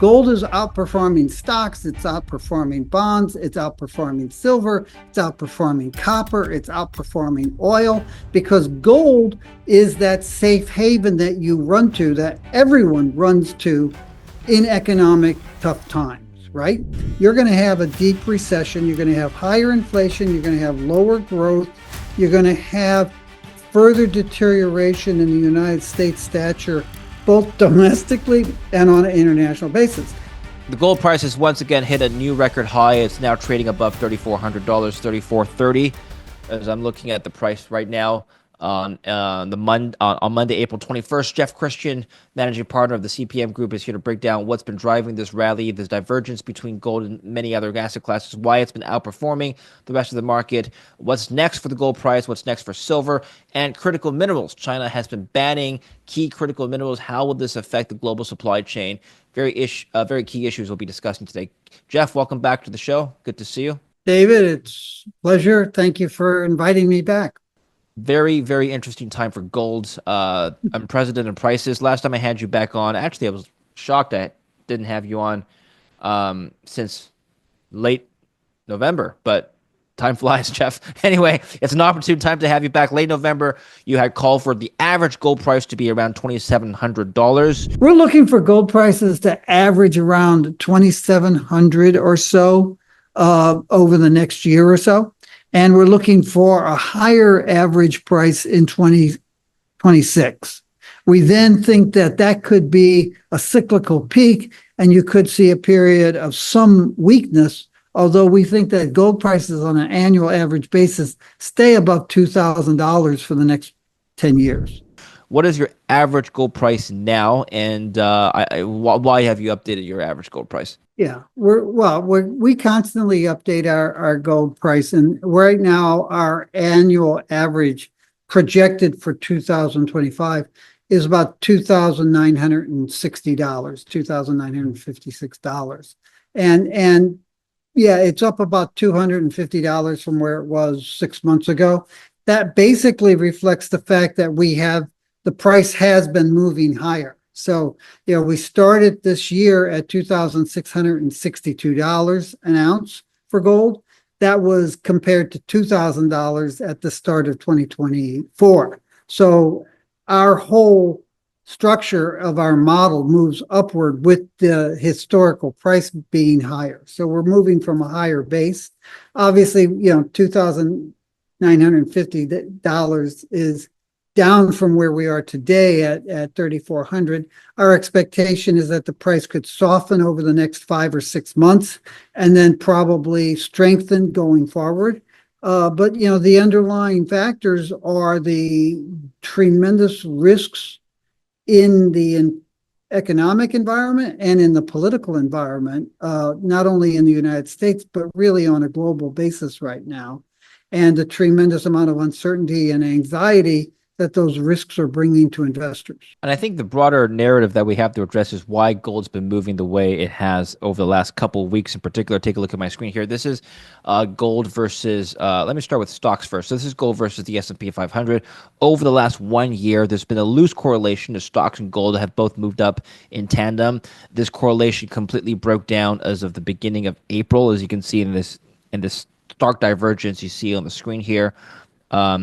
Gold is outperforming stocks, it's outperforming bonds, it's outperforming silver, it's outperforming copper, it's outperforming oil, because gold is that safe haven that you run to, that everyone runs to in economic tough times, right? You're going to have a deep recession, you're going to have higher inflation, you're going to have lower growth, you're going to have further deterioration in the United States stature, both domestically and on an international basis. The gold price has once again hit a new record high. It's now trading above $3,400, $3,430. As I'm looking at the price right now on Monday, April 21st, Jeff Christian, managing partner of the CPM Group, is here to break down what's been driving this rally, this divergence between gold and many other asset classes, why it's been outperforming the rest of the market, what's next for the gold price, what's next for silver, and critical minerals. China has been banning key critical minerals. How will this affect the global supply chain? Very key issues we'll be discussing today. Jeff, welcome back to the show. Good to see you. David, it's a pleasure. Thank you for inviting me back. Very, very interesting time for gold. Unprecedented prices. Last time I had you back on, actually, I was shocked I didn't have you on since late November, but time flies, Jeff. Anyway, it's an opportune time to have you back. Late November, you had called for the average gold price to be around $2,700. We're looking for gold prices to average around $2,700 or so over the next year or so. And we're looking for a higher average price in 2026. We then think that that could be a cyclical peak, and you could see a period of some weakness, although we think that gold prices on an annual average basis stay above $2,000 for the next 10 years. What is your average gold price now, and why have you updated your average gold price? Yeah, we constantly update our gold price, and right now our annual average projected for 2025 is about $2,960, $2,956, and yeah, it's up about $250 from where it was 6 months ago. That basically reflects the fact that the price has been moving higher. So, we started this year at $2,662 an ounce for gold. That was compared to $2,000 at the start of 2024. So our whole structure of our model moves upward with the historical price being higher. So we're moving from a higher base. Obviously, $2,950 is down from where we are today at $3,400. Our expectation is that the price could soften over the next 5 or 6 months and then probably strengthen going forward. But the underlying factors are the tremendous risks in the economic environment and in the political environment, not only in the United States, but really on a global basis right now, and the tremendous amount of uncertainty and anxiety that those risks are bringing to investors. And I think the broader narrative that we have to address is why gold's been moving the way it has over the last couple of weeks in particular. Take a look at my screen here. This is gold versus, let me start with stocks first. So this is gold versus the S&P 500. Over the last 1 year, there's been a loose correlation. The stocks and gold have both moved up in tandem. This correlation completely broke down as of the beginning of April, as you can see in this stark divergence you see on the screen here.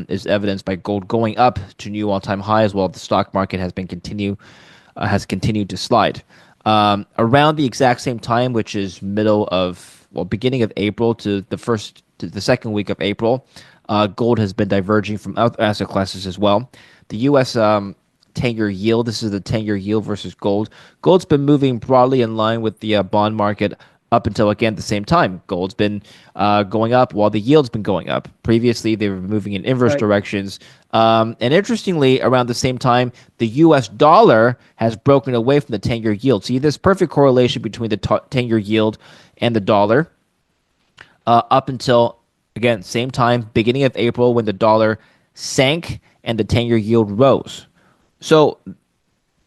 Is evidenced by gold going up to new all-time highs, while the stock market has continued to slide. Around the exact same time, which is beginning of April to the second week of April, gold has been diverging from other asset classes as well. The U.S. 10-year yield. This is the 10-year yield versus gold. Gold's been moving broadly in line with the bond market up until, again, the same time. Gold's been going up while the yield's been going up. Previously, they were moving in inverse directions. And interestingly, around the same time, the U.S. dollar has broken away from the 10-year yield. See this perfect correlation between the 10-year yield and the dollar up until, again, same time, beginning of April, when the dollar sank and the 10-year yield rose. So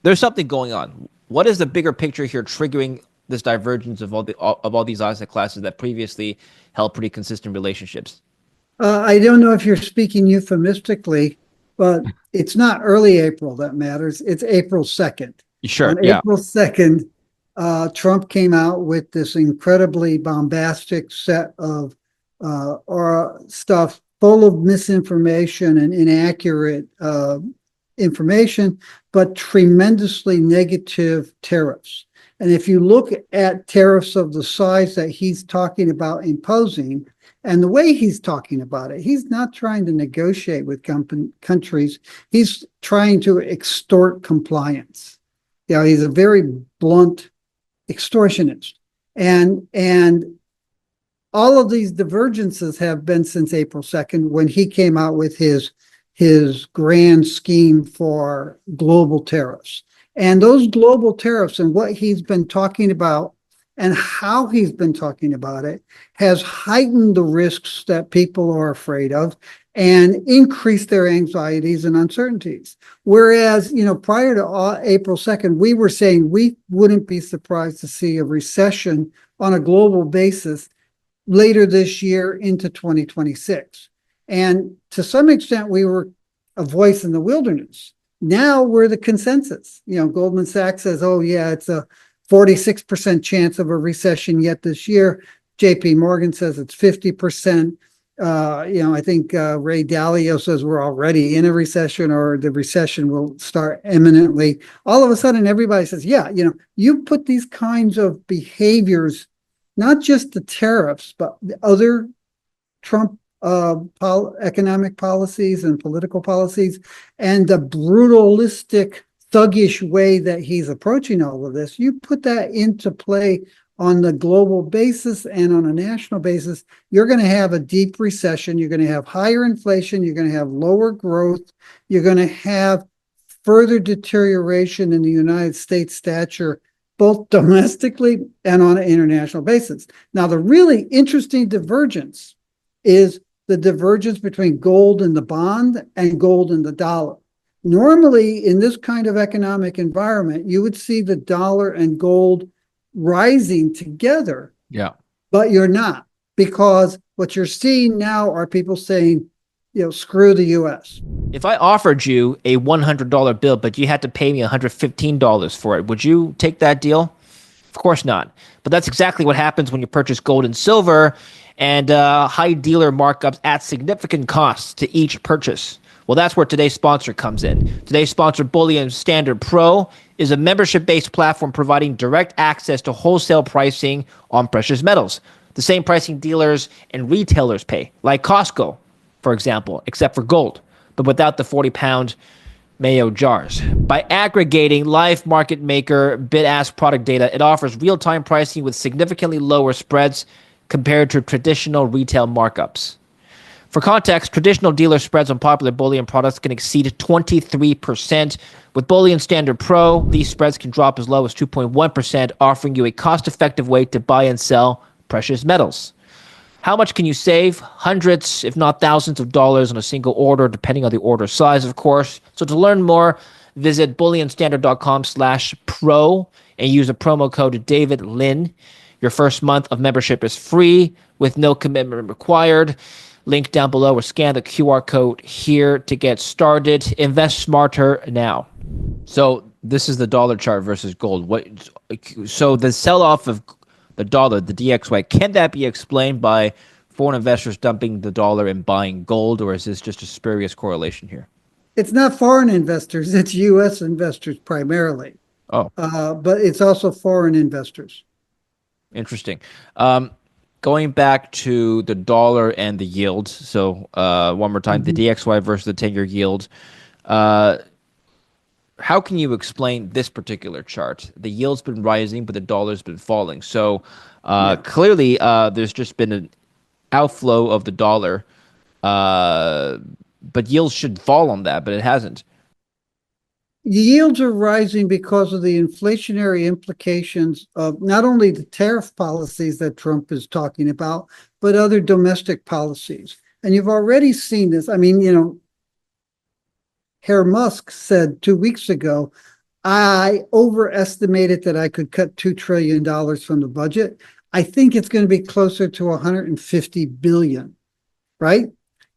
there's something going on. What is the bigger picture here triggering this divergence of all these asset classes that previously held pretty consistent relationships? I don't know if you're speaking euphemistically, but it's not early April that matters. It's April 2nd. Sure. On April 2nd, Trump came out with this incredibly bombastic set of or stuff full of misinformation and inaccurate information, but tremendously negative tariffs. And if you look at tariffs of the size that he's talking about imposing, and the way he's talking about it, he's not trying to negotiate with countries. He's trying to extort compliance. You know, he's a very blunt extortionist. And all of these divergences have been since April 2nd when he came out with his grand scheme for global tariffs. And those global tariffs and what he's been talking about and how he's been talking about it has heightened the risks that people are afraid of and increased their anxieties and uncertainties. Whereas, you know, prior to April 2nd, we were saying we wouldn't be surprised to see a recession on a global basis later this year into 2026. And to some extent, we were a voice in the wilderness. Now we're the consensus. You know, Goldman Sachs says, oh, yeah, it's a 46% chance of a recession yet this year. JP Morgan says it's 50%. I think Ray Dalio says we're already in a recession or the recession will start imminently. All of a sudden, everybody says, yeah, you know, you put these kinds of behaviors, not just the tariffs, but the other Trump economic policies and political policies and the brutalistic, thuggish way that he's approaching all of this, you put that into play on the global basis and on a national basis, you're going to have a deep recession. You're going to have higher inflation. You're going to have lower growth. You're going to have further deterioration in the United States stature, both domestically and on an international basis. Now, the really interesting divergence is the divergence between gold and the bond and gold and the dollar. Normally, in this kind of economic environment, you would see the dollar and gold rising together. Yeah. But you're not, because what you're seeing now are people saying, you know, screw the US. If I offered you a $100 bill, but you had to pay me $115 for it, would you take that deal? Of course not. But that's exactly what happens when you purchase gold and silver and high dealer markups at significant costs to each purchase. Well, that's where today's sponsor comes in. Today's sponsor, Bullion Standard Pro, is a membership-based platform providing direct access to wholesale pricing on precious metals. The same pricing dealers and retailers pay, like Costco, for example, except for gold, but without the 40-pound Mayo jars. By aggregating live market maker bid-ask product data, it offers real-time pricing with significantly lower spreads compared to traditional retail markups. For context, traditional dealer spreads on popular bullion products can exceed 23%. With Bullion Standard Pro, these spreads can drop as low as 2.1%, offering you a cost-effective way to buy and sell precious metals. How much can you save? Hundreds, if not thousands of dollars on a single order, depending on the order size, of course. So to learn more, visit bullionstandard.com/pro and use the promo code David Lin. Your first month of membership is free with no commitment required. Link down below or scan the QR code here to get started. Invest smarter now. So this is the dollar chart versus gold. So the sell-off of the dollar, the DXY, can that be explained by foreign investors dumping the dollar and buying gold, or is this just a spurious correlation here? It's not foreign investors, it's US investors primarily. Oh, But it's also foreign investors. interesting. Going back to the dollar and the yield. So one more time, the DXY versus the 10-year yield. How can you explain this particular chart? The yield's been rising, but the dollar's been falling. So clearly there's just been an outflow of the dollar, but yields should fall on that, but it hasn't. The yields are rising because of the inflationary implications of not only the tariff policies that Trump is talking about, but other domestic policies. And you've already seen this. I mean, you know, Herr Musk said 2 weeks ago, I overestimated that I could cut $2 trillion from the budget. I think it's going to be closer to 150 billion, right?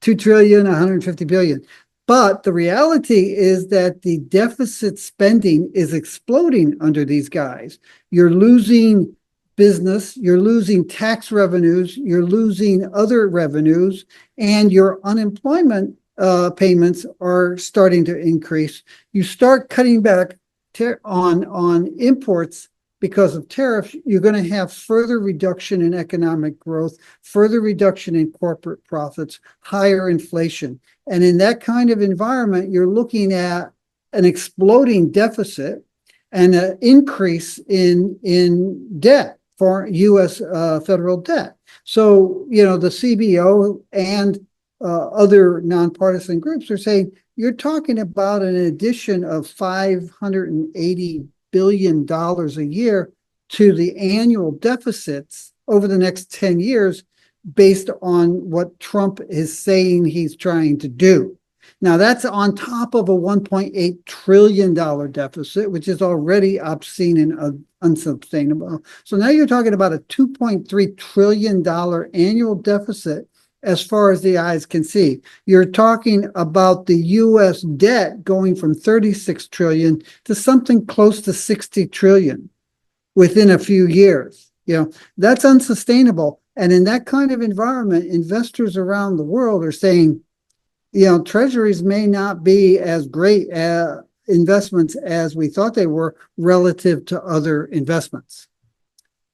2 trillion, 150 billion. But the reality is that the deficit spending is exploding under these guys. You're losing business, you're losing tax revenues, you're losing other revenues, and your unemployment payments are starting to increase. You start cutting back on imports because of tariffs, you're going to have further reduction in economic growth, further reduction in corporate profits, higher inflation. And in that kind of environment, you're looking at an exploding deficit and an increase in debt for U.S. Federal debt. So, the CBO and other nonpartisan groups are saying you're talking about an addition of $580 billion a year to the annual deficits over the next 10 years based on what Trump is saying he's trying to do. Now, that's on top of a $1.8 trillion deficit, which is already obscene and unsustainable. So now you're talking about a $2.3 trillion annual deficit as far as the eyes can see. You're talking about the U.S. debt going from 36 trillion to something close to 60 trillion within a few years. That's unsustainable. And in that kind of environment, investors around the world are saying, treasuries may not be as great investments as we thought they were relative to other investments.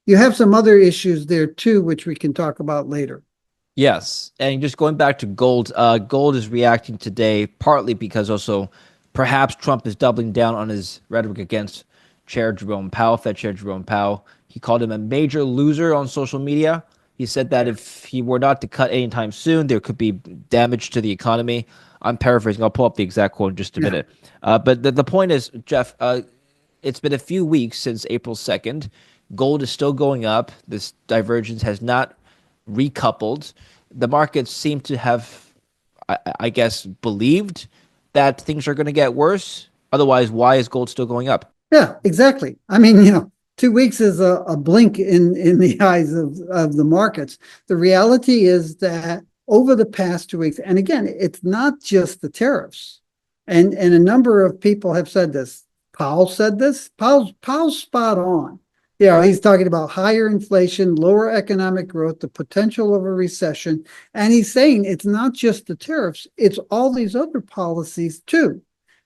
You have some other issues there too, which we can talk about later. Yes, and just going back to gold, gold is reacting today partly because also perhaps Trump is doubling down on his rhetoric against Chair Jerome Powell, Fed Chair Jerome Powell. He called him a major loser on social media. He said that if he were not to cut anytime soon, there could be damage to the economy. I'm paraphrasing. I'll pull up the exact quote in just a minute. But the point is, Jeff, it's been a few weeks since April 2nd. Gold is still going up. This divergence has not recoupled. The markets seem to have, I guess, believed that things are going to get worse. Otherwise, why is gold still going up? Yeah, exactly. I mean, 2 weeks is a blink in the eyes of the markets. The reality is that over the past 2 weeks, and again, it's not just the tariffs, and a number of people have said this. Powell said this. Powell's spot on. He's talking about higher inflation, lower economic growth, the potential of a recession. And he's saying it's not just the tariffs, it's all these other policies too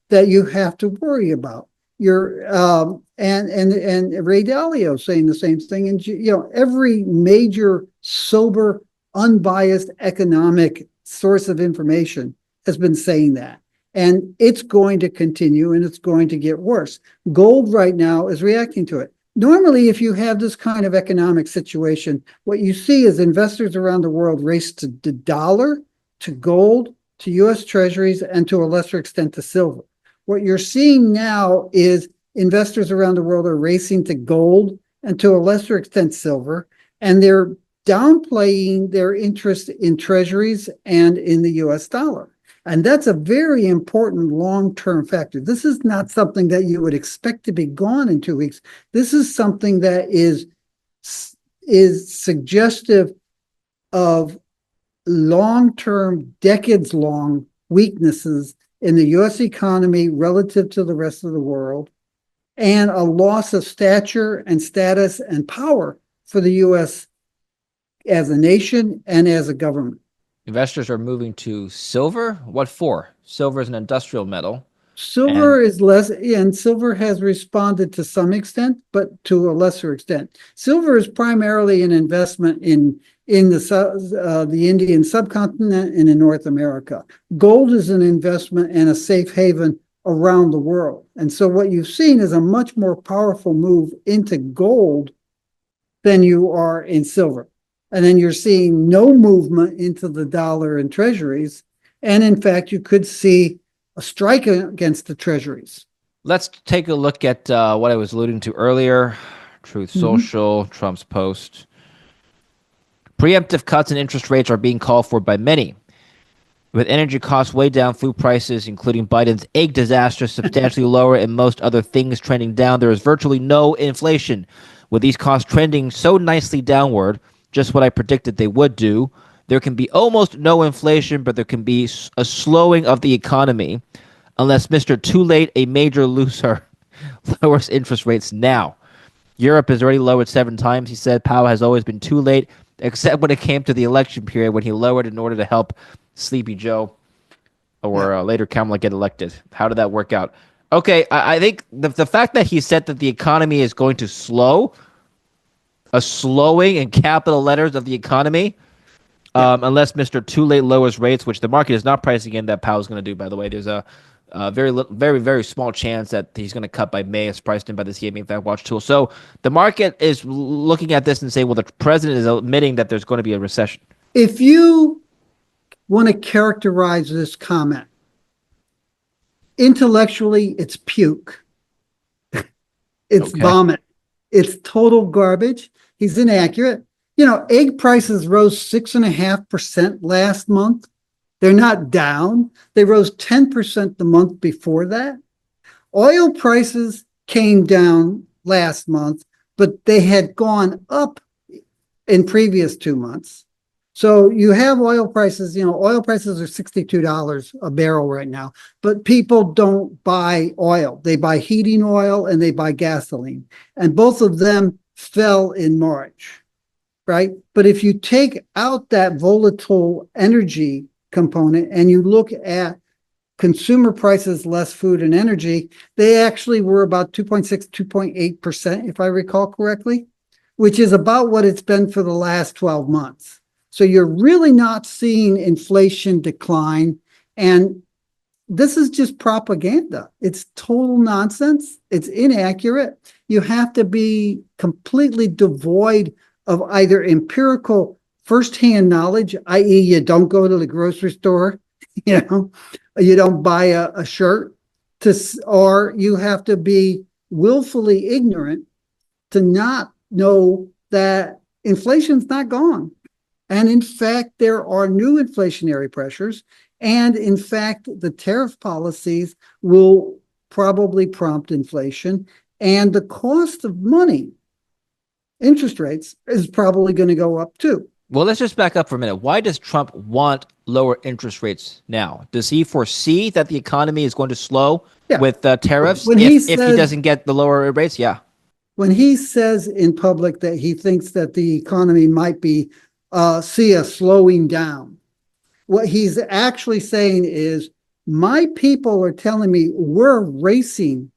that you have to worry about. And Ray Dalio saying the same thing. And every major, sober, unbiased economic source of information has been saying that. And it's going to continue and it's going to get worse. Gold right now is reacting to it. Normally, if you have this kind of economic situation, what you see is investors around the world race to the dollar, to gold, to U.S. treasuries, and to a lesser extent to silver. What you're seeing now is investors around the world are racing to gold and to a lesser extent silver, and they're downplaying their interest in treasuries and in the U.S. dollar. And that's a very important long-term factor. This is not something that you would expect to be gone in 2 weeks. This is something that is suggestive of long-term, decades-long weaknesses in the U.S. economy relative to the rest of the world, and a loss of stature and status and power for the U.S. as a nation and as a government. Investors are moving to silver. What for? Silver is an industrial metal. Silver is less, and silver has responded to some extent, but to a lesser extent. Silver is primarily an investment in the Indian subcontinent and in North America. Gold is an investment and a safe haven around the world. And so what you've seen is a much more powerful move into gold than you are in silver. And then you're seeing no movement into the dollar and treasuries. And in fact, you could see a strike against the treasuries. Let's take a look at what I was alluding to earlier. Truth Social, Trump's post. Preemptive cuts in interest rates are being called for by many. With energy costs way down, food prices, including Biden's egg disaster, substantially lower, and most other things trending down, there is virtually no inflation. With these costs trending so nicely downward, just what I predicted they would do, there can be almost no inflation, but there can be a slowing of the economy unless Mr. Too Late, a major loser, lowers interest rates now. Europe has already lowered 7 times. He said Powell has always been too late, except when it came to the election period when he lowered in order to help Sleepy Joe Yeah. or later Kamala get elected. How did that work out? Okay, I think the fact that he said that the economy is going to slow, a slowing in capital letters of the economy, Yeah. unless Mr. Too Late lowers rates, which the market is not pricing in that Powell's going to do, by the way. There's a very small chance that he's going to cut by May, as priced in by the CME Fed Watch tool. So the market is looking at this and saying, well, the president is admitting that there's going to be a recession. If you want to characterize this comment, intellectually, it's puke. It's Okay. vomit. It's total garbage. He's inaccurate. Egg prices rose 6.5% last month. They're not down. They rose 10% the month before that. Oil prices came down last month, but they had gone up in previous 2 months. So you have oil prices, oil prices are $62 a barrel right now, but people don't buy oil. They buy heating oil and they buy gasoline. And both of them fell in March, right? But if you take out that volatile energy component and you look at consumer prices less food and energy, they actually were about 2.6, 2.8%, if I recall correctly, which is about what it's been for the last 12 months. So you're really not seeing inflation decline. And this is just propaganda. It's total nonsense. It's inaccurate. You have to be completely devoid of either empirical firsthand knowledge, i.e., you don't go to the grocery store, you don't buy a shirt, or you have to be willfully ignorant to not know that inflation's not gone. And in fact, there are new inflationary pressures. And in fact, the tariff policies will probably prompt inflation. And the cost of money, interest rates, is probably going to go up too. Well, let's just back up for a minute. Why does Trump want lower interest rates now? Does he foresee that the economy is going to slow with tariffs if he doesn't get the lower rates? Yeah. When he says in public that he thinks that the economy might see a slowing down, what he's actually saying is, my people are telling me we're racing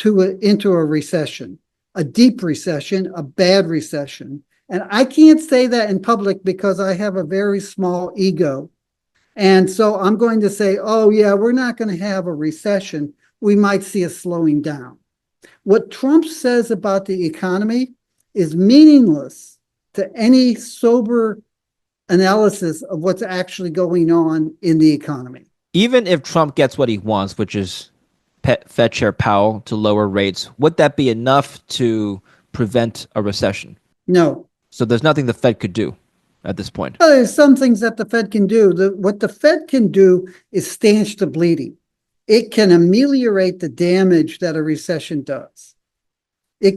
into a recession, a deep recession, a bad recession. And I can't say that in public because I have a very small ego. And so I'm going to say, oh, yeah, we're not going to have a recession. We might see a slowing down. What Trump says about the economy is meaningless to any sober analysis of what's actually going on in the economy. Even if Trump gets what he wants, which is Fed Chair Powell to lower rates, would that be enough to prevent a recession? No. So there's nothing the Fed could do at this point. Well, there's some things that the Fed can do. What the Fed can do is stanch the bleeding. It can ameliorate the damage that a recession does. The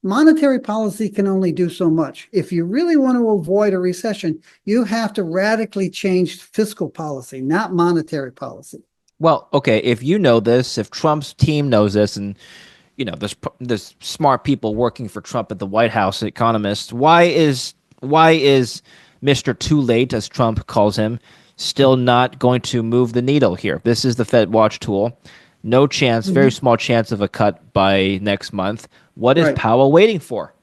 monetary policy can only do so much. If you really want to avoid a recession, you have to radically change fiscal policy, not monetary policy. Well, okay, if you know this, if Trump's team knows this, and there's smart people working for Trump at the White House, economists, why is Mr. Too Late, as Trump calls him, still not going to move the needle here? This is the Fed Watch tool. No chance, very small chance of a cut by next month. What is Powell waiting for?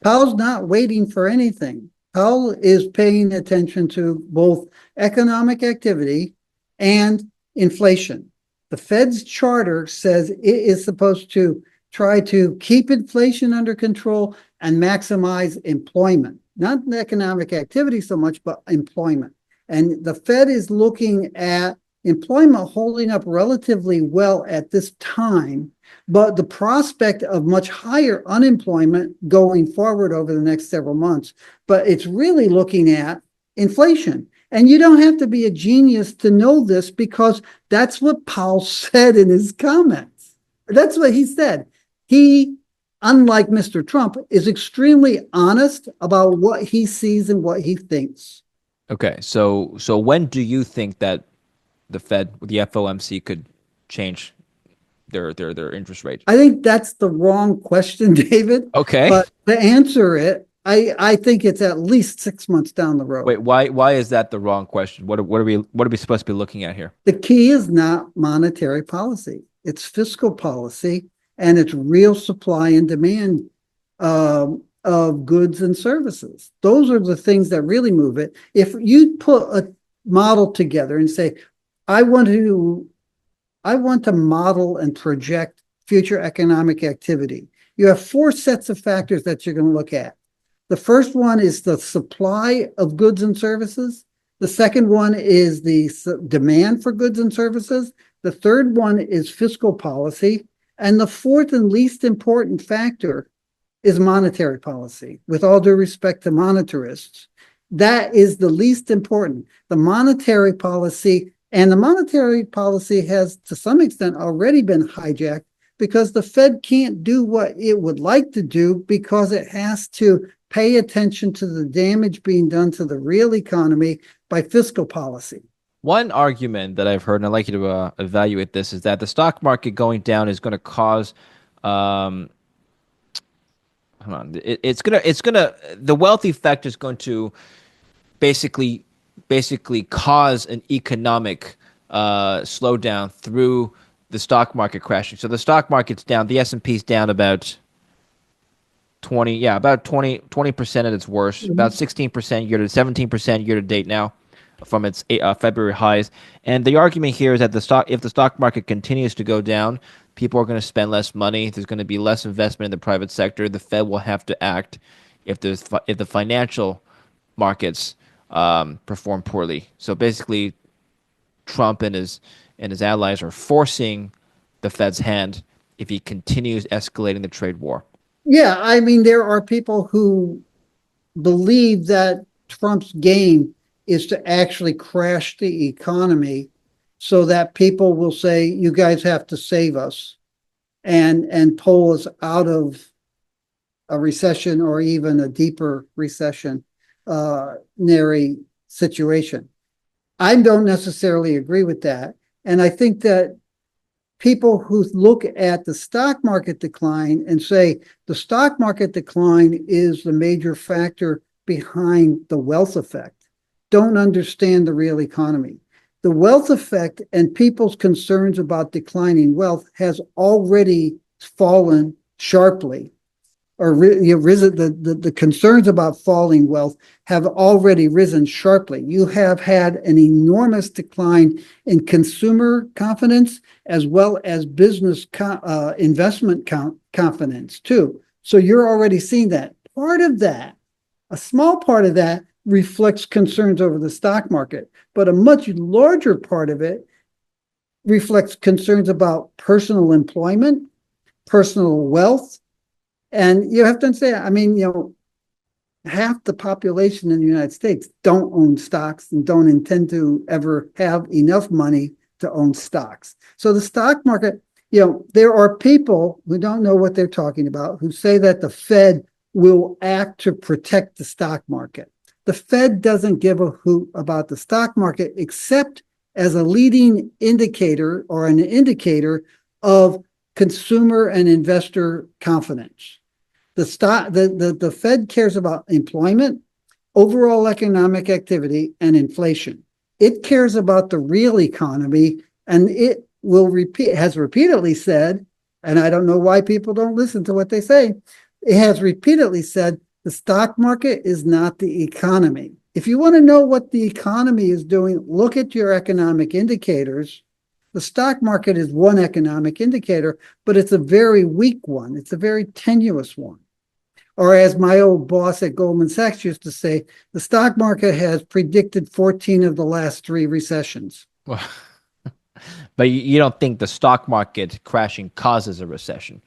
Powell's not waiting for anything. Powell is paying attention to both economic activity and inflation. The Fed's charter says it is supposed to try to keep inflation under control and maximize employment, not economic activity so much, but employment. And the Fed is looking at employment holding up relatively well at this time, but the prospect of much higher unemployment going forward over the next several months. But it's really looking at inflation. And you don't have to be a genius to know this because that's what Powell said in his comments. That's what he said. He unlike Mr. Trump, is extremely honest about what he sees and what he thinks. Okay, so when do you think that the Fed, the FOMC, could change their interest rate? I think that's the wrong question, David. Okay. But to answer it, I think it's at least 6 months down the road. Wait, why is that the wrong question? What are we supposed to be looking at here? The key is not monetary policy, it's fiscal policy, and it's real supply and demand of goods and services. Those are the things that really move it. If you put a model together and say, I want to I want to model and project future economic activity, you have four sets of factors that you're going to look at. The first one is the supply of goods and services. The second one is the demand for goods and services. The third one is fiscal policy. And the fourth and least important factor is monetary policy. With all due respect to monetarists, that is the least important. The monetary policy has, to some extent, already been hijacked because the Fed can't do what it would like to do because it has to pay attention to the damage being done to the real economy by fiscal policy. One argument that I've heard, and I'd like you to evaluate this, is that the stock market going down is going to cause, hold on, the wealth effect is going to basically cause an economic slowdown through the stock market crashing. So the stock market's down, the S&P's down about 20% at its worst, about 16% year to 17% year to date now from its February highs. And the argument here is that if the stock market continues to go down, people are going to spend less money. There's going to be less investment in the private sector. The Fed will have to act if the financial markets perform poorly. So basically, Trump and his allies are forcing the Fed's hand if he continues escalating the trade war. Yeah, I mean, there are people who believe that Trump's game is to actually crash the economy so that people will say, you guys have to save us and pull us out of a recession or even a deeper recessionary situation. I don't necessarily agree with that. And I think that people who look at the stock market decline and say the stock market decline is the major factor behind the wealth effect don't understand the real economy. The wealth effect and people's concerns about declining wealth has already fallen sharply, or risen. The concerns about falling wealth have already risen sharply. You have had an enormous decline in consumer confidence as well as business investment confidence too. So you're already seeing that. Part of that, a small part of that, reflects concerns over the stock market, but a much larger part of it reflects concerns about personal employment, personal wealth. And you have to say, I mean, half the population in the United States don't own stocks and don't intend to ever have enough money to own stocks. So the stock market, there are people who don't know what they're talking about, who say that the Fed will act to protect the stock market. The Fed doesn't give a hoot about the stock market except as a leading indicator or an indicator of consumer and investor confidence. The Fed cares about employment, overall economic activity, and inflation. It cares about the real economy, and it has repeatedly said, and I don't know why people don't listen to what they say, it has repeatedly said the stock market is not the economy. If you want to know what the economy is doing, look at your economic indicators. The stock market is one economic indicator, but it's a very weak one. It's a very tenuous one. Or as my old boss at Goldman Sachs used to say, the stock market has predicted 14 of the last 3 recessions. Well, but you don't think the stock market crashing causes a recession?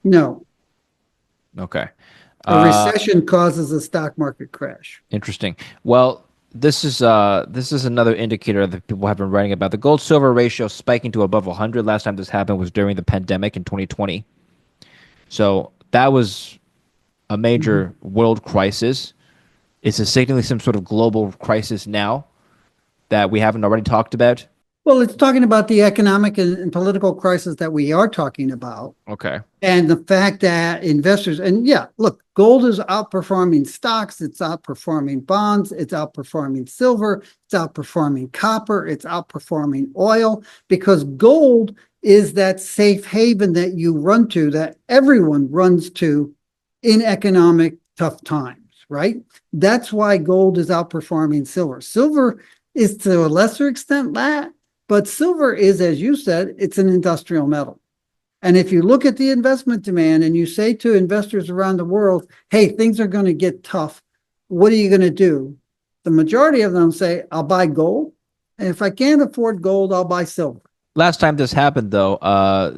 No. Okay. A recession causes a stock market crash. Interesting. Well, this is another indicator that people have been writing about. The gold-silver ratio spiking to above 100. Last time this happened was during the pandemic in 2020. So that was a Mhm. major world crisis. Is it signaling some sort of global crisis now that we haven't already talked about? Well, it's talking about the economic and political crisis that we are talking about. Okay. And the fact that investors, and yeah, look, gold is outperforming stocks, it's outperforming bonds, it's outperforming silver, it's outperforming copper, it's outperforming oil, because gold is that safe haven that you run to, that everyone runs to in economic tough times, right? That's why gold is outperforming silver. Silver is to a lesser extent that, but silver is, as you said, it's an industrial metal. And if you look at the investment demand and you say to investors around the world, hey, things are going to get tough, what are you going to do? The majority of them say, I'll buy gold. And if I can't afford gold, I'll buy silver. Last time this happened, though,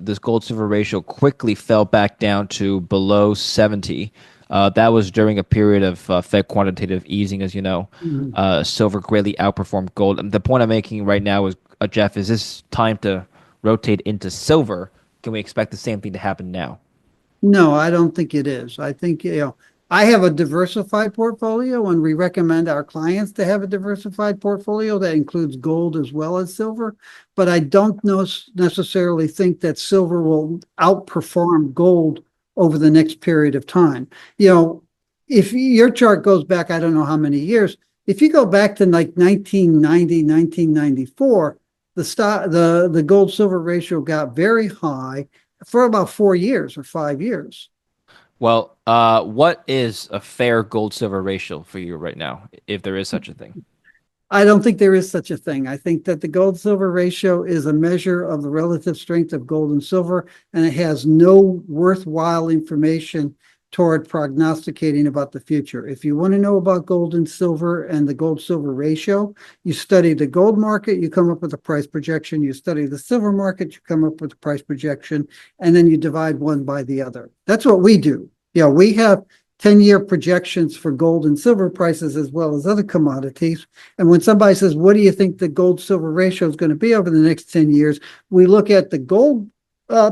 this gold silver ratio quickly fell back down to below 70. That was during a period of Fed quantitative easing, as you know. Mhm. Silver greatly outperformed gold. And the point I'm making right now is, Jeff, is this time to rotate into silver? Can we expect the same thing to happen now? No, I don't think it is. I think, I have a diversified portfolio and we recommend our clients to have a diversified portfolio that includes gold as well as silver. But I don't necessarily think that silver will outperform gold over the next period of time. You know, if your chart goes back, I don't know how many years, if you go back to like 1990, 1994, the gold silver ratio got very high for about 4 years or 5 years. Well, what is a fair gold silver ratio for you right now, if there is such a thing? I don't think there is such a thing. I think that the gold silver ratio is a measure of the relative strength of gold and silver, and it has no worthwhile information toward prognosticating about the future. If you want to know about gold and silver and the gold silver ratio, you study the gold market, you come up with a price projection, you study the silver market, you come up with a price projection, and then you divide one by the other. That's what we do. Yeah, we have 10-year projections for gold and silver prices as well as other commodities. And when somebody says, what do you think the gold silver ratio is going to be over the next 10 years? We look at the gold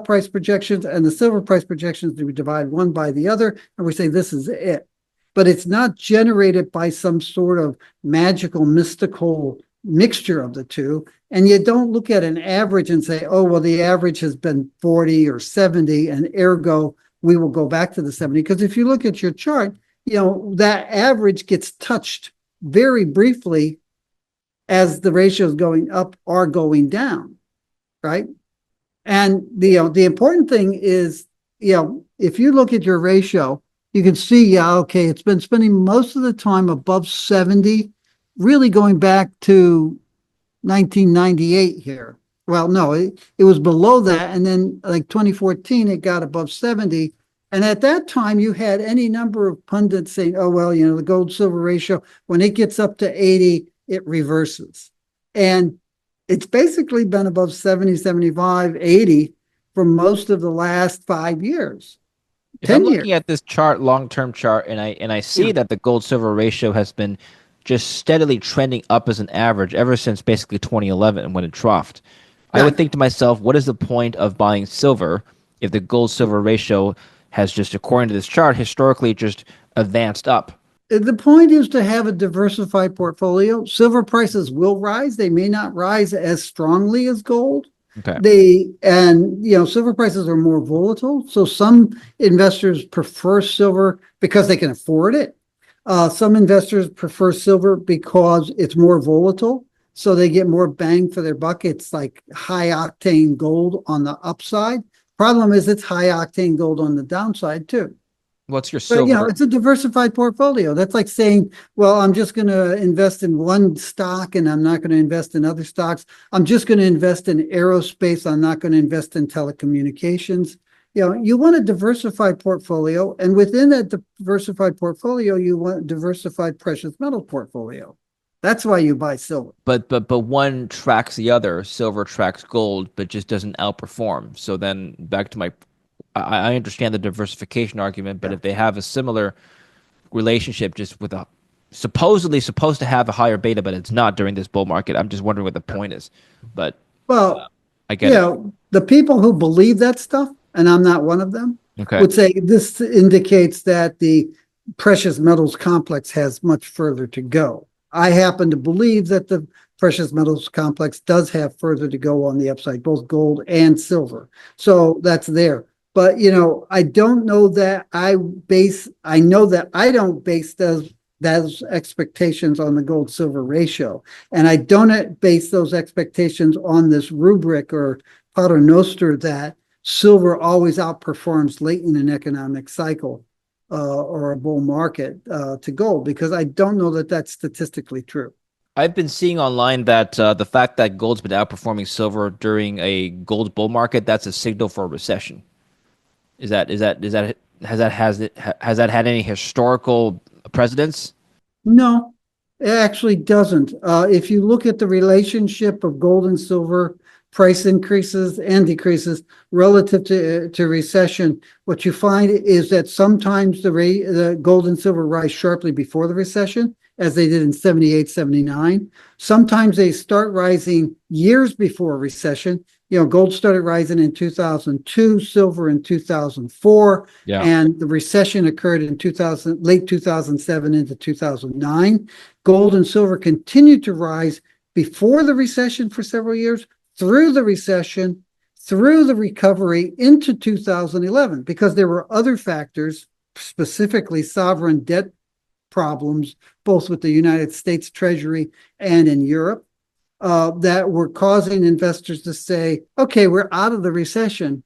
price projections and the silver price projections. We divide one by the other and we say, this is it. But it's not generated by some sort of magical, mystical mixture of the two. And you don't look at an average and say, oh, well, the average has been 40 or 70, and ergo, we will go back to the 70. Because if you look at your chart, that average gets touched very briefly as the ratios going up or going down, right? And the important thing is, if you look at your ratio, you can see, yeah, okay, it's been spending most of the time above 70, really going back to 1998 here. Well, no, it was below that. And then like 2014, it got above 70. And at that time, you had any number of pundits saying, oh, well, the gold silver ratio, when it gets up to 80, it reverses. And it's basically been above 70, 75, 80 for most of the last 5 years, If I'm 10 years. looking at this chart, long-term chart, and I Yeah, see that the gold silver ratio has been just steadily trending up as an average ever since basically 2011 when it troughed, I would right. think to myself, what is the point of buying silver if the gold silver ratio has just, according to this chart, historically just advanced up? The point is to have a diversified portfolio. Silver prices will rise. They may not rise as strongly as gold. Okay. Silver prices are more volatile. So some investors prefer silver because they can afford it. Some investors prefer silver because it's more volatile. So they get more bang for their buck. It's like high octane gold on the upside. Problem is it's high octane gold on the downside too. What's your But silver? it's a diversified portfolio. That's like saying, well, I'm just going to invest in one stock and I'm not going to invest in other stocks. I'm just going to invest in aerospace. I'm not going to invest in telecommunications. You want a diversified portfolio, and within that diversified portfolio, you want a diversified precious metal portfolio. That's why you buy silver. But one tracks the other. Silver tracks gold, but just doesn't outperform. So then back to I understand the diversification argument, but Yeah. if they have a similar relationship, just with a supposedly supposed to have a higher beta, but it's not during this bull market, I'm just wondering what the point is. But Well, I get it. the people who believe that stuff, and I'm not one of them, Okay. would say this indicates that the precious metals complex has much further to go. I happen to believe that the precious metals complex does have further to go on the upside, both gold and silver. So that's there. But I don't know that I know that I don't base those expectations on the gold silver ratio. And I don't base those expectations on this rubric or paternoster that silver always outperforms late in an economic cycle or a bull market to gold, because I don't know that that's statistically true. I've been seeing online that the fact that gold's been outperforming silver during a gold bull market, that's a signal for a recession. Is that has that had any historical precedence? No, it actually doesn't. If you look at the relationship of gold and silver price increases and decreases relative to recession, what you find is that sometimes the gold and silver rise sharply before the recession, as they did in 78, 79. Sometimes they start rising years before recession. Gold started rising in 2002, silver in 2004, Yeah. and the recession occurred in late 2007 into 2009. Gold and silver continued to rise before the recession for several years, through the recession, through the recovery into 2011, because there were other factors, specifically sovereign debt problems, both with the United States Treasury and in Europe, that were causing investors to say, okay, we're out of the recession,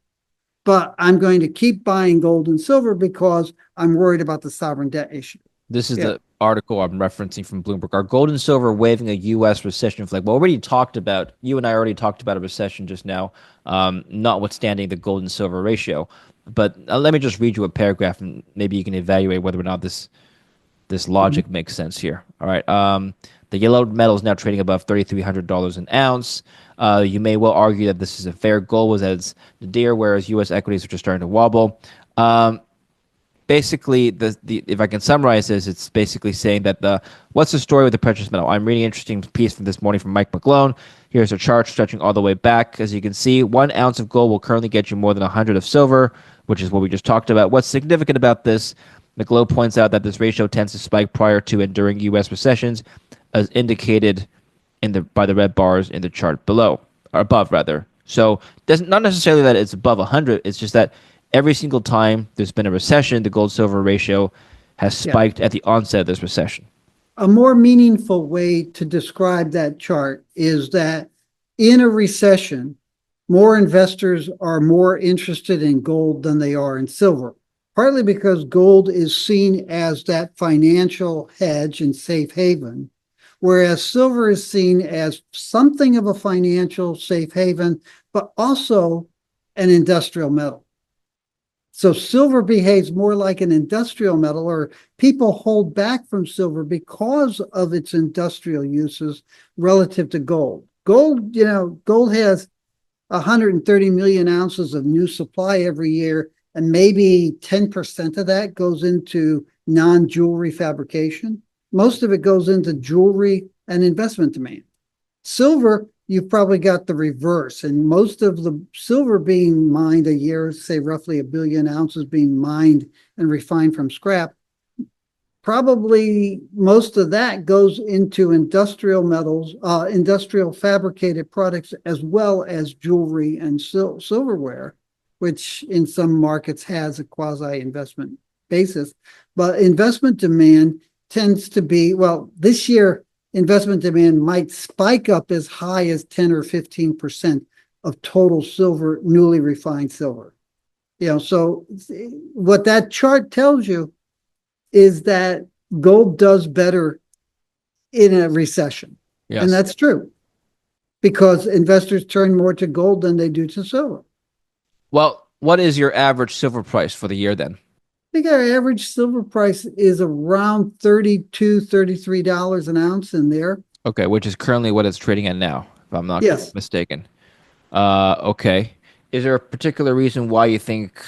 but I'm going to keep buying gold and silver because I'm worried about the sovereign debt issue. This is Yeah. the article I'm referencing from Bloomberg. Are gold and silver waving a U.S. recession flag? Well, you and I already talked about a recession just now, notwithstanding the gold and silver ratio. But let me just read you a paragraph, and maybe you can evaluate whether or not this Mhm. logic makes sense here. All right. The yellow metal is now trading above $3,300 an ounce. You may well argue that this is a fair goal, was as the deer, whereas U.S. equities are just starting to wobble. Basically, the if I can summarize this, it's basically saying that what's the story with the precious metal? I'm reading an interesting piece from this morning from Mike McGlone. Here's a chart stretching all the way back. As you can see, 1 ounce of gold will currently get you more than 100 of silver, which is what we just talked about. What's significant about this? McGlone points out that this ratio tends to spike prior to and during U.S. recessions, as indicated by the red bars in the chart below, or above rather. So doesn't not necessarily that it's above 100. It's just that every single time there's been a recession, the gold silver ratio has Yeah. spiked at the onset of this recession. A more meaningful way to describe that chart is that in a recession, more investors are more interested in gold than they are in silver, partly because gold is seen as that financial hedge and safe haven, whereas silver is seen as something of a financial safe haven, but also an industrial metal. So silver behaves more like an industrial metal, or people hold back from silver because of its industrial uses relative to gold. Gold has 130 million ounces of new supply every year, and maybe 10% of that goes into non-jewelry fabrication. Most of it goes into jewelry and investment demand. Silver, you've probably got the reverse, and most of the silver being mined a year, say roughly 1 billion ounces being mined and refined from scrap, probably most of that goes into industrial metals, industrial fabricated products, as well as jewelry and silverware, which in some markets has a quasi investment basis. But investment demand tends to be, well, this year, investment demand might spike up as high as 10 or 15% of total silver, newly refined silver. So what that chart tells you is that gold does better in a recession. And Yes. that's true because investors turn more to gold than they do to silver. Well, what is your average silver price for the year then? I think our average silver price is around $32, $33 an ounce in there. Okay, which is currently what it's trading at now, if I'm not Yes. mistaken. Okay. Is there a particular reason why you think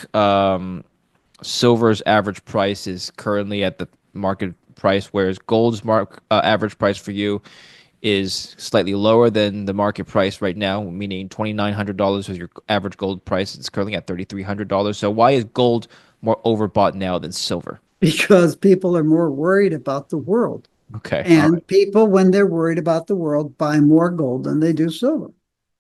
silver's average price is currently at the market price, whereas gold's average price for you is slightly lower than the market price right now, meaning $2,900 was your average gold price. It's currently at $3,300. So why is gold more overbought now than silver? because people are more worried about the world. Okay, all right. And people, when they're worried about the world, buy more gold than they do silver.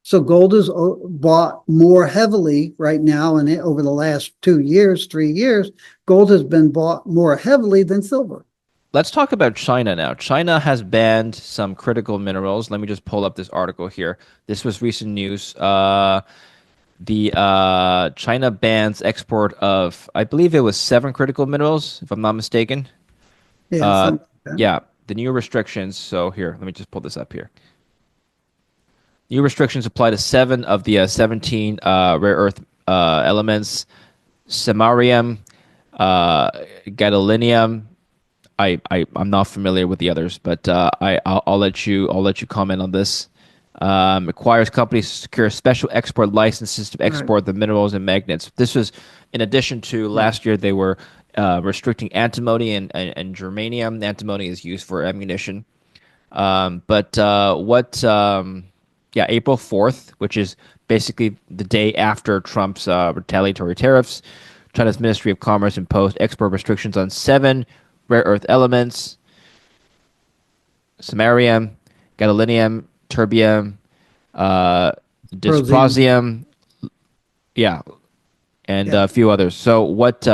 So gold is bought more heavily right now, and over the last 2 years, 3 years, gold has been bought more heavily than silver. Let's talk about China now. China has banned some critical minerals. Let me just pull up this article here. This was recent news. The China bans export of, I believe it was 7 critical minerals, if I'm not mistaken. Yeah, Uh, something like that. yeah, the new restrictions. So here, let me just pull this up here. New restrictions apply to 7 of the 17 rare earth elements: samarium, gadolinium. I'm not familiar with the others, but I'll let you comment on this. Requires companies to secure special export licenses to Right. export the minerals and magnets. This was in addition to Yeah. last year they were restricting antimony and germanium. Antimony is used for ammunition. But what? Yeah, April 4th, which is basically the day after Trump's retaliatory tariffs, China's Ministry of Commerce imposed export restrictions on 7 rare earth elements: samarium, gadolinium, terbium, uh, Prosium. dysprosium, yeah, and Yeah. a few others. So what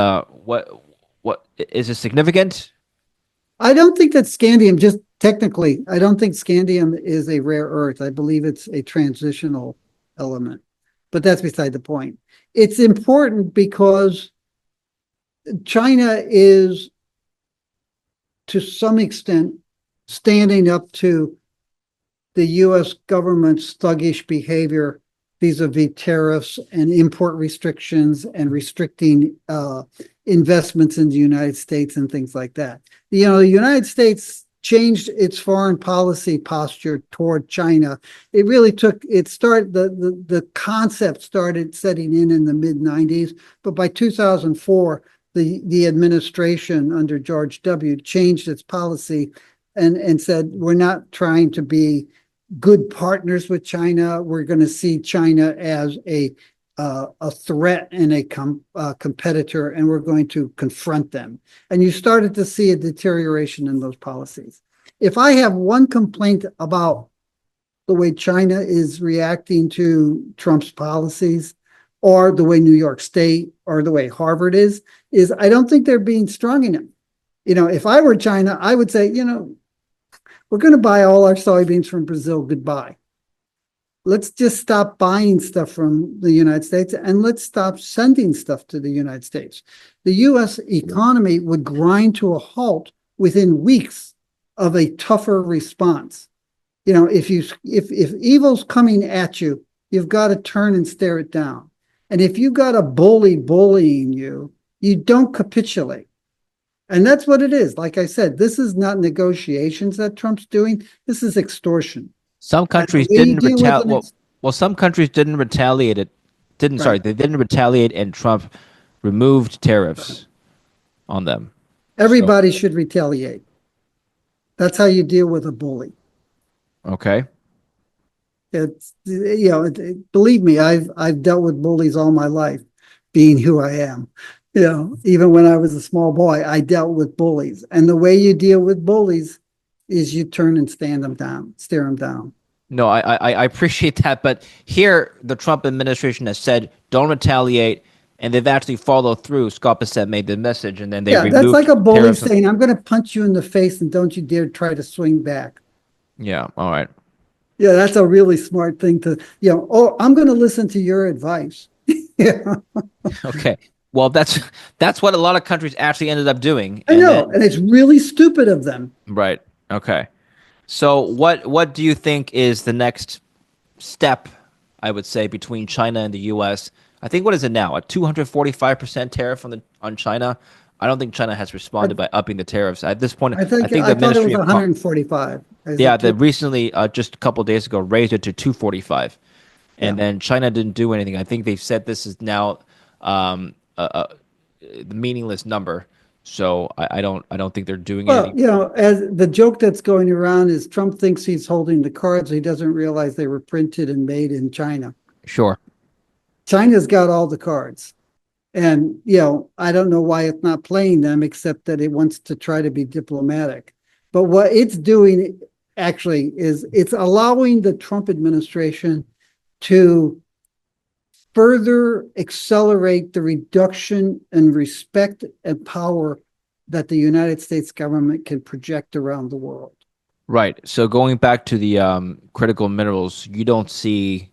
is it significant? I don't think that scandium, just technically, I don't think scandium is a rare earth. I believe it's a transitional element, but that's beside the point. It's important because China is, to some extent, standing up to the US government's thuggish behavior vis-a-vis tariffs and import restrictions and restricting investments in the United States and things like that. The United States changed its foreign policy posture toward China. It really took it started the concept started setting in the mid 90s, but by 2004 the administration under George W. changed its policy and said we're not trying to be good partners with China. We're going to see China as a threat and a competitor, and we're going to confront them. And you started to see a deterioration in those policies. If I have one complaint about the way China is reacting to Trump's policies, or the way New York State or the way Harvard is I don't think they're being strong enough. If I were China, I would say, we're going to buy all our soybeans from Brazil. Goodbye. Let's just stop buying stuff from the United States and let's stop sending stuff to the United States. The US economy would grind to a halt within weeks of a tougher response. If evil's coming at you, you've got to turn and stare it down. And if you got a bully bullying you, you don't capitulate. And that's what it is. Like I said, this is not negotiations that Trump's doing. This is extortion. Some And the countries way you didn't deal with retaliate. an Well, some countries didn't retaliate. It didn't. Sorry, right, they didn't retaliate, and Trump removed tariffs on them. So everybody should retaliate. That's how you deal with a bully. okay, Believe me, I've dealt with bullies all my life, being who I am. Even when I was a small boy, I dealt with bullies. And the way you deal with bullies is you turn and stand them down, stare them down. no, I appreciate that, but here the Trump administration has said don't retaliate, and they've actually followed through. Scott Bissett made the message, and then they Yeah, that's like removed a bully tariffs. saying, I'm going to punch you in the face and don't you dare try to swing back. Yeah, all right, Yeah, that's a really smart thing oh, I'm going to listen to your advice. Yeah, okay. Well, that's what a lot of countries actually ended up doing, I and then know. And it's really stupid of them. right, okay. So what do you think is the next step, I would say, between China and the U.S.? I think what is it now? A 245% tariff on China. I don't think China has I, responded by upping the tariffs at this point. I think I the thought it was Ministry of 145. Is yeah, it they two? recently just a couple of days ago raised it to 245, Yeah. and then China didn't do anything. I think they've said this is now um, a, a, the meaningless number. So I don't think they're doing Well, anything. as the joke that's going around is Trump thinks he's holding the cards. He doesn't realize they were printed and made in China. Sure. China's got all the cards. And, I don't know why it's not playing them, except that it wants to try to be diplomatic. But what it's doing actually is it's allowing the Trump administration to further accelerate the reduction in respect and power that the United States government can project around the world. Right. So going back to the critical minerals, you don't see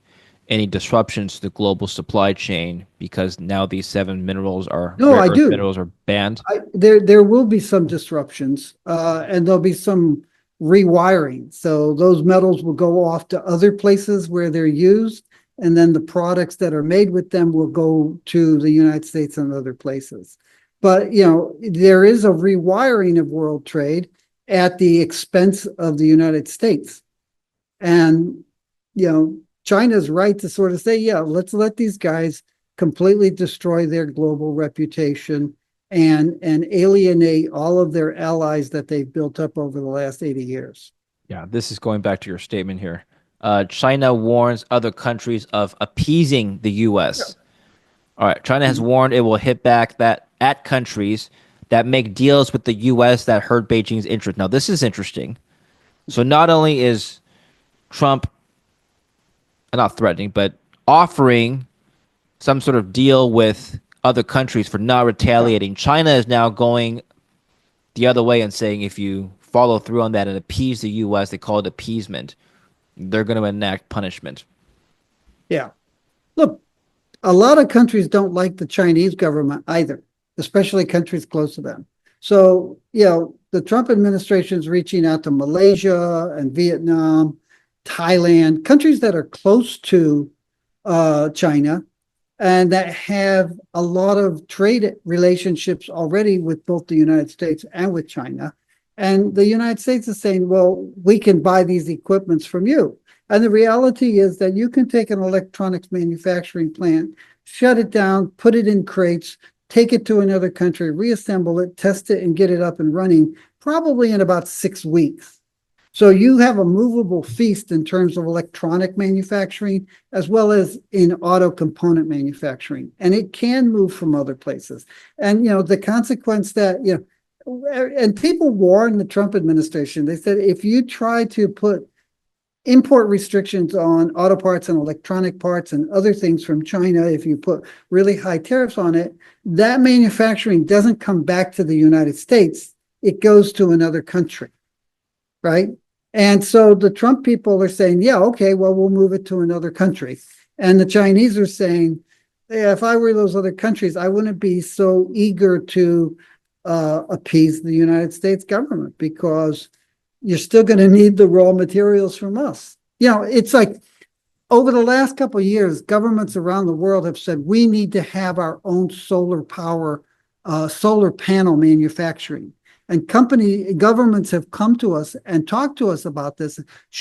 any disruptions to the global supply chain because now these seven minerals are No, rare I earth do. minerals are banned. There will be some disruptions, and there'll be some rewiring. So those metals will go off to other places where they're used, and then the products that are made with them will go to the United States and other places. But there is a rewiring of world trade at the expense of the United States. And China's right to sort of say, yeah, let's let these guys completely destroy their global reputation and alienate all of their allies that they've built up over the last 80 years. Yeah, this is going back to your statement here. China warns other countries of appeasing the U.S. All right, China has warned it will hit back that at countries that make deals with the U.S. that hurt Beijing's interest. Now, this is interesting. So not only is Trump not threatening, but offering some sort of deal with other countries for not retaliating. China is now going the other way and saying if you follow through on that and appease the U.S., they call it appeasement, they're going to enact punishment. Yeah. Look, a lot of countries don't like the Chinese government either, especially countries close to them. So, the Trump administration is reaching out to Malaysia and Vietnam, Thailand, countries that are close to China and that have a lot of trade relationships already with both the United States and with China. And the United States is saying, well, we can buy these equipments from you. And the reality is that you can take an electronics manufacturing plant, shut it down, put it in crates, take it to another country, reassemble it, test it, and get it up and running probably in about 6 weeks. So you have a movable feast in terms of electronic manufacturing as well as in auto component manufacturing. And it can move from other places. And, the consequence that, and people warned the Trump administration. They said, if you try to put import restrictions on auto parts and electronic parts and other things from China, if you put really high tariffs on it, that manufacturing doesn't come back to the United States. It goes to another country, right? And so the Trump people are saying, yeah, okay, well, we'll move it to another country. And the Chinese are saying, yeah, if I were those other countries, I wouldn't be so eager to appease the United States government because you're still going to need the raw materials from us. It's like over the last couple of years, governments around the world have said we need to have our own solar power, solar panel manufacturing. And governments have come to us and talked to us about this.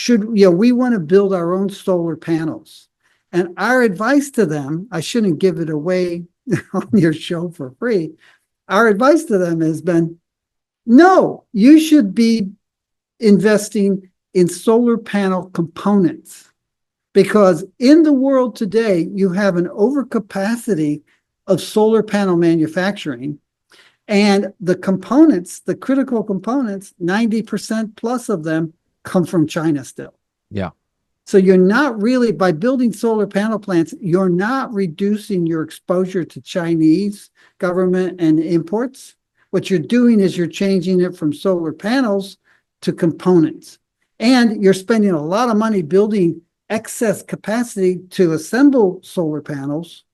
We want to build our own solar panels. And our advice to them, I shouldn't give it away on your show for free. Our advice to them has been, no, you should be investing in solar panel components because in the world today, you have an overcapacity of solar panel manufacturing. And the components, the critical components, 90% plus of them come from China still. Yeah. So you're not really, by building solar panel plants, you're not reducing your exposure to Chinese government and imports. What you're doing is you're changing it from solar panels to components. And you're spending a lot of money building excess capacity to assemble solar panels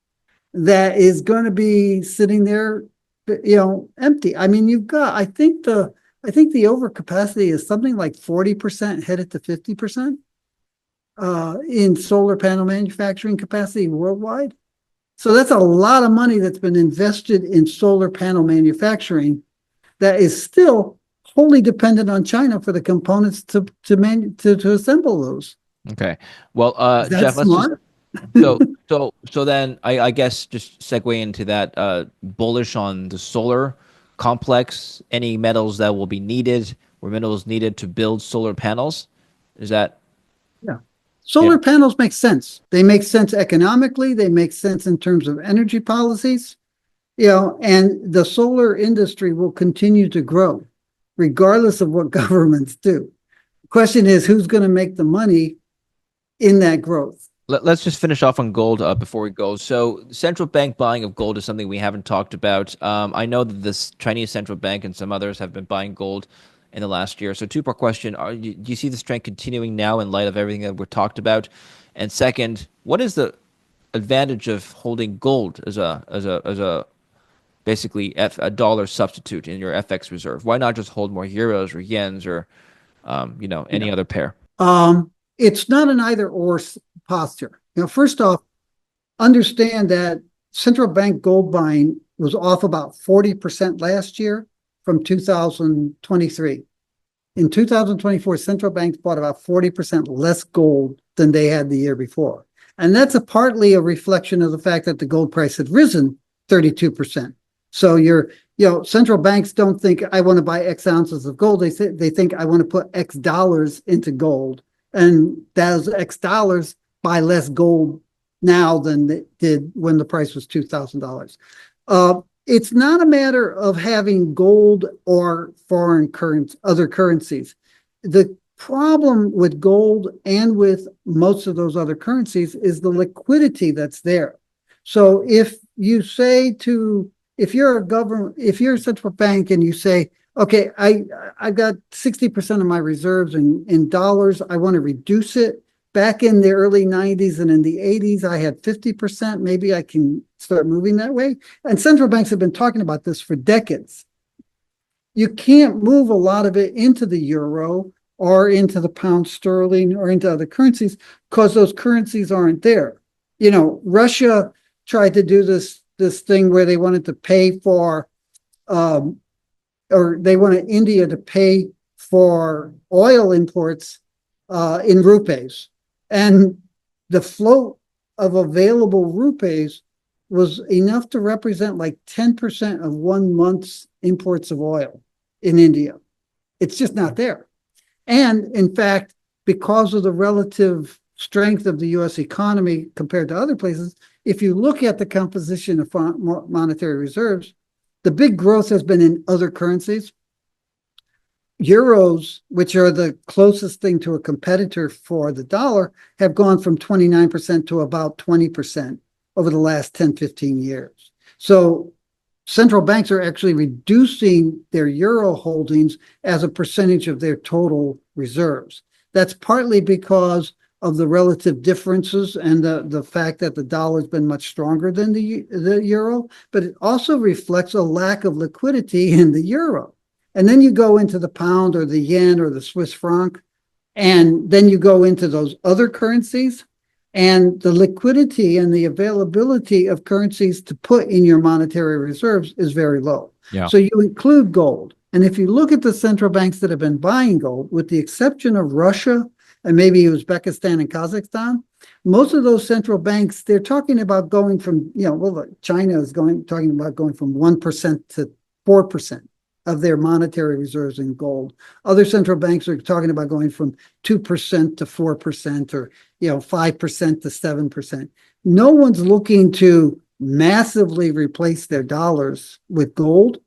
that is going to be sitting there empty. I mean, I think the overcapacity is something like 40% headed to 50% in solar panel manufacturing capacity worldwide. So that's a lot of money that's been invested in solar panel manufacturing that is still wholly dependent on China for the components to assemble those. Okay. Well, Is that Jeff, let's just smart? so then I guess just segue into that bullish on the solar complex? Any metals that will be needed, or minerals needed to build solar panels? Is that, Yeah. yeah. Solar panels make sense. They make sense economically. They make sense in terms of energy policies, and the solar industry will continue to grow regardless of what governments do. The question is who's going to make the money in that growth? Let's just finish off on gold before we go. So, central bank buying of gold is something we haven't talked about. I know that this Chinese central bank and some others have been buying gold in the last year. So, two-part question: do you see this trend continuing now in light of everything that we're talked about? And second, what is the advantage of holding gold as a basically a dollar substitute in your FX reserve? Why not just hold more euros or yens or Yeah. any other pair? It's not an either or posture. First off, understand that central bank gold buying was off about 40% last year from 2023. In 2024, central banks bought about 40% less gold than they had the year before. And that's partly a reflection of the fact that the gold price had risen 32%. So central banks don't think I want to buy X ounces of gold. They think I want to put X dollars into gold. And those X dollars buy less gold now than they did when the price was $2,000. It's not a matter of having gold or foreign currency, other currencies. The problem with gold and with most of those other currencies is the liquidity that's there. So if you're a central bank and you say, okay, I got 60% of my reserves in dollars, I want to reduce it. Back in the early 90s and in the 80s, I had 50%. Maybe I can start moving that way. And central banks have been talking about this for decades. You can't move a lot of it into the euro or into the pound sterling or into other currencies because those currencies aren't there. Russia tried to do this thing where they wanted to pay for, or they wanted India to pay for oil imports in rupees. And the float of available rupees was enough to represent like 10% of 1 month's imports of oil in India. It's just not there. And in fact, because of the relative strength of the US economy compared to other places, if you look at the composition of monetary reserves, the big growth has been in other currencies. Euros, which are the closest thing to a competitor for the dollar, have gone from 29% to about 20% over the last 10, 15 years. So central banks are actually reducing their euro holdings as a percentage of their total reserves. That's partly because of the relative differences and the fact that the dollar has been much stronger than the euro, but it also reflects a lack of liquidity in the euro. And then you go into the pound or the yen or the Swiss franc, and then you go into those other currencies, and the liquidity and the availability of currencies to put in your monetary reserves is very low. Yeah. So you include gold. And if you look at the central banks that have been buying gold, with the exception of Russia and maybe Uzbekistan and Kazakhstan, most of those central banks, they're talking about going from, China is talking about going from 1% to 4% of their monetary reserves in gold. Other central banks are talking about going from 2% to 4% or 5% to 7%. No one's looking to massively replace their dollars with gold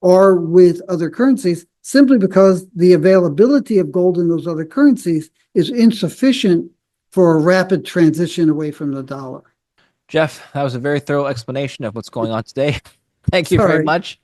or with other currencies simply because the availability of gold in those other currencies is insufficient for a rapid transition away from the dollar. Jeff, that was a very thorough explanation of what's going on today. Thank you very Sorry. much.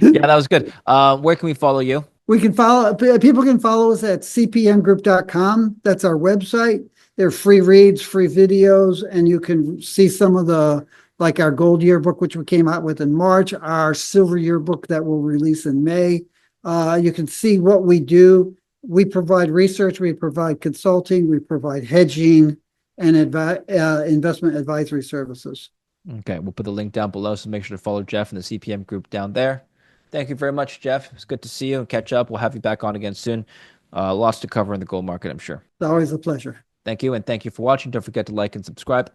Yeah, that was good. Where can we follow you? People can follow us at cpmgroup.com. That's our website. There are free reads, free videos, and you can see some of like our gold yearbook, which we came out with in March, our silver yearbook that we'll release in May. You can see what we do. We provide research, we provide consulting, we provide hedging and investment advisory services. Okay, we'll put the link down below, so make sure to follow Jeff and the CPM group down there. Thank you very much, Jeff. It's good to see you and catch up. We'll have you back on again soon. Lots to cover in the gold market, I'm sure. It's always a pleasure. Thank you, and thank you for watching. Don't forget to like and subscribe.